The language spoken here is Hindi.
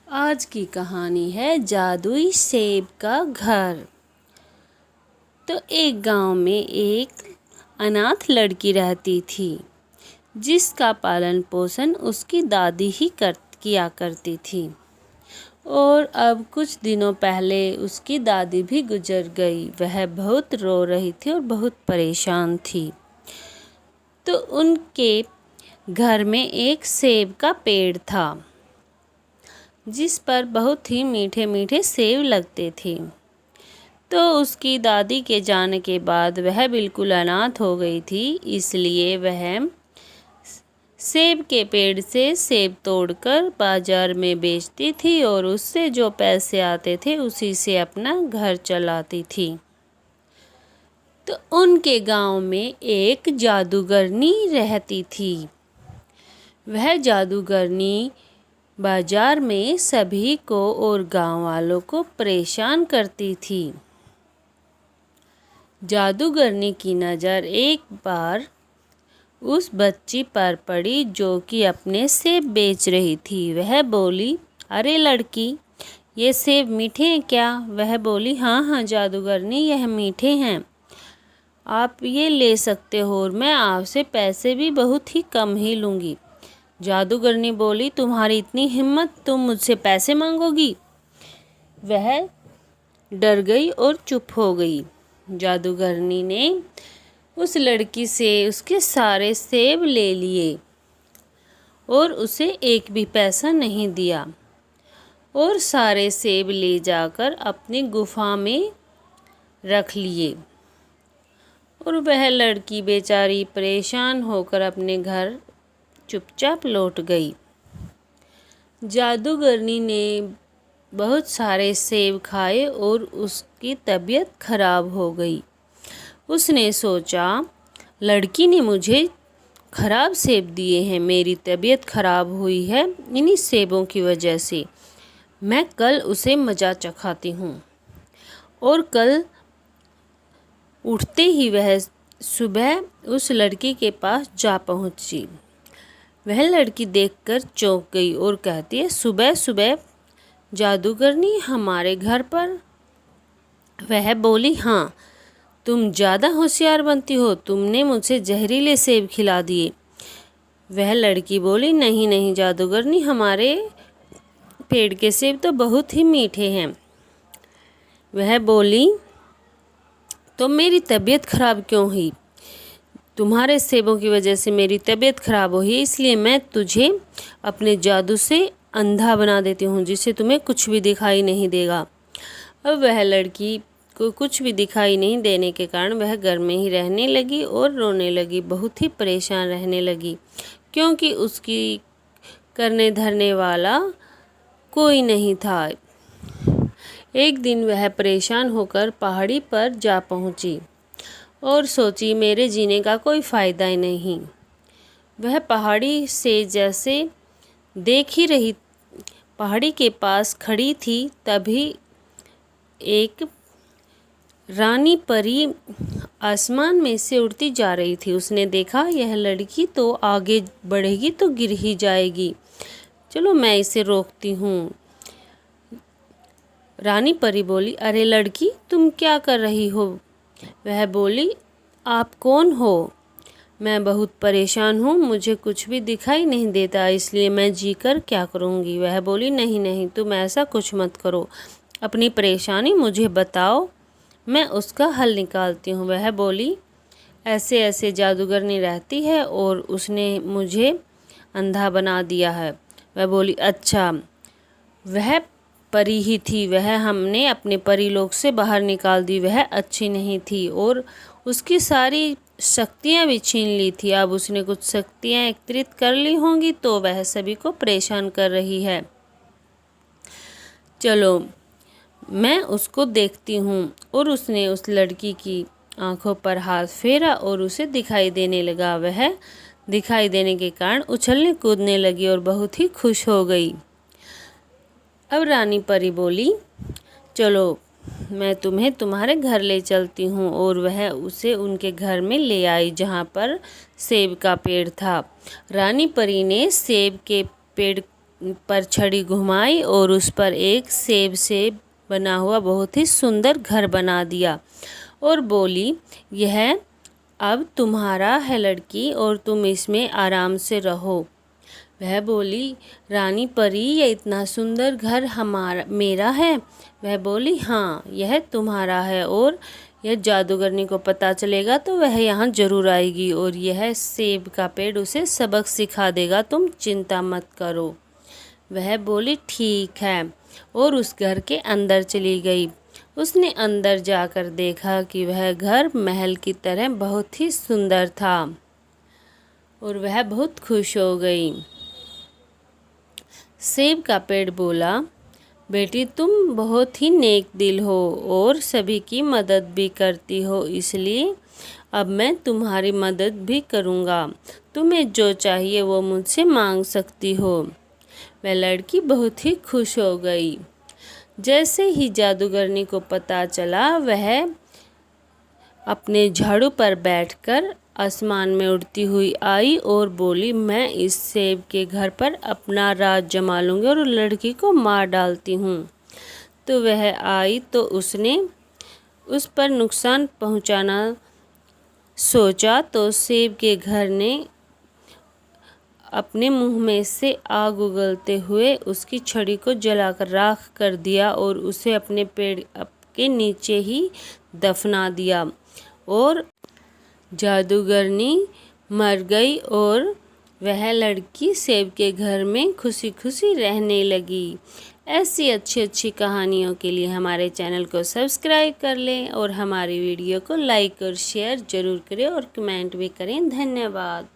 आज की कहानी है जादुई सेब का घर। तो एक गांव में एक अनाथ लड़की रहती थी जिसका पालन पोषण उसकी दादी ही किया करती थी। और अब कुछ दिनों पहले उसकी दादी भी गुजर गई। वह बहुत रो रही थी और बहुत परेशान थी। तो उनके घर में एक सेब का पेड़ था जिस पर बहुत ही मीठे मीठे सेब लगते थे। तो उसकी दादी के जाने के बाद वह बिल्कुल अनाथ हो गई थी, इसलिए वह सेब के पेड़ से सेब तोड़कर बाजार में बेचती थी और उससे जो पैसे आते थे उसी से अपना घर चलाती थी। तो उनके गांव में एक जादूगरनी रहती थी। वह जादूगरनी बाजार में सभी को और गांव वालों को परेशान करती थी। जादूगरनी की नज़र एक बार उस बच्ची पर पड़ी जो कि अपने सेब बेच रही थी। वह बोली, अरे लड़की, ये सेब मीठे हैं क्या? वह बोली, हाँ हाँ जादूगरनी, यह मीठे हैं, आप ये ले सकते हो और मैं आपसे पैसे भी बहुत ही कम ही लूँगी। जादूगरनी बोली, तुम्हारी इतनी हिम्मत, तुम मुझसे पैसे मांगोगी? वह डर गई और चुप हो गई। जादूगरनी ने उस लड़की से उसके सारे सेब ले लिए और उसे एक भी पैसा नहीं दिया और सारे सेब ले जाकर अपनी गुफा में रख लिए। और वह लड़की बेचारी परेशान होकर अपने घर चुपचाप लौट गई। जादूगरनी ने बहुत सारे सेब खाए और उसकी तबीयत खराब हो गई। उसने सोचा, लड़की ने मुझे खराब सेब दिए हैं, मेरी तबीयत खराब हुई है इन्हीं सेबों की वजह से। मैं कल उसे मज़ा चखाती हूँ। और कल उठते ही वह सुबह उस लड़की के पास जा पहुँची। वह लड़की देखकर चौंक गई और कहती है, सुबह सुबह जादूगरनी हमारे घर पर? वह बोली, हाँ, तुम ज़्यादा होशियार बनती हो, तुमने मुझे जहरीले सेब खिला दिए। वह लड़की बोली, नहीं नहीं जादूगरनी, हमारे पेड़ के सेब तो बहुत ही मीठे हैं। वह बोली, तो मेरी तबीयत खराब क्यों हुई? तुम्हारे सेबों की वजह से मेरी तबीयत खराब हुई, इसलिए मैं तुझे अपने जादू से अंधा बना देती हूँ जिससे तुम्हें कुछ भी दिखाई नहीं देगा। अब वह लड़की को कुछ भी दिखाई नहीं देने के कारण वह घर में ही रहने लगी और रोने लगी, बहुत ही परेशान रहने लगी, क्योंकि उसकी करने धरने वाला कोई नहीं था। एक दिन वह परेशान होकर पहाड़ी पर जा पहुँची और सोची, मेरे जीने का कोई फ़ायदा ही नहीं। वह पहाड़ी से जैसे देख ही रही, पहाड़ी के पास खड़ी थी, तभी एक रानी परी आसमान में से उड़ती जा रही थी। उसने देखा, यह लड़की तो आगे बढ़ेगी तो गिर ही जाएगी, चलो मैं इसे रोकती हूँ। रानी परी बोली, अरे लड़की, तुम क्या कर रही हो? वह बोली, आप कौन हो? मैं बहुत परेशान हूँ, मुझे कुछ भी दिखाई नहीं देता, इसलिए मैं जी कर क्या करूँगी? वह बोली, नहीं नहीं, तुम ऐसा कुछ मत करो, अपनी परेशानी मुझे बताओ, मैं उसका हल निकालती हूँ। वह बोली, ऐसे ऐसे जादूगरनी रहती है और उसने मुझे अंधा बना दिया है। वह बोली, अच्छा, वह परी ही थी, वह हमने अपने परीलोक से बाहर निकाल दी, वह अच्छी नहीं थी और उसकी सारी शक्तियाँ भी छीन ली थी। अब उसने कुछ शक्तियाँ एकत्रित कर ली होंगी तो वह सभी को परेशान कर रही है, चलो मैं उसको देखती हूँ। और उसने उस लड़की की आंखों पर हाथ फेरा और उसे दिखाई देने लगा। वह दिखाई देने के कारण उछलने कूदने लगी और बहुत ही खुश हो गई। अब रानी परी बोली, चलो मैं तुम्हें तुम्हारे घर ले चलती हूँ। और वह उसे उनके घर में ले आई जहाँ पर सेब का पेड़ था। रानी परी ने सेब के पेड़ पर छड़ी घुमाई और उस पर एक सेब से बना हुआ बहुत ही सुंदर घर बना दिया और बोली, यह अब तुम्हारा है लड़की और तुम इसमें आराम से रहो। वह बोली, रानी परी, ये इतना सुंदर घर मेरा है? वह बोली, हाँ, यह तुम्हारा है और यह जादूगरनी को पता चलेगा तो वह यहाँ जरूर आएगी और यह सेब का पेड़ उसे सबक सिखा देगा, तुम चिंता मत करो। वह बोली, ठीक है, और उस घर के अंदर चली गई। उसने अंदर जाकर देखा कि वह घर महल की तरह बहुत ही सुंदर था और वह बहुत खुश हो गई। सेब का पेड़ बोला, बेटी, तुम बहुत ही नेक दिल हो और सभी की मदद भी करती हो, इसलिए अब मैं तुम्हारी मदद भी करूँगा। तुम्हें जो चाहिए वो मुझसे मांग सकती हो। वह लड़की बहुत ही खुश हो गई। जैसे ही जादूगरनी को पता चला, वह अपने झाड़ू पर बैठकर आसमान में उड़ती हुई आई और बोली, मैं इस सेब के घर पर अपना राज जमा लूँगी और लड़की को मार डालती हूँ। तो वह आई तो उसने उस पर नुकसान पहुँचाना सोचा तो सेब के घर ने अपने मुंह में से आग उगलते हुए उसकी छड़ी को जलाकर राख कर दिया और उसे अपने पेड़ के नीचे ही दफना दिया और जादूगरनी मर गई और वह लड़की सेब के घर में खुशी खुशी रहने लगी। ऐसी अच्छी अच्छी कहानियों के लिए हमारे चैनल को सब्सक्राइब कर लें और हमारी वीडियो को लाइक और शेयर ज़रूर करें और कमेंट भी करें। धन्यवाद।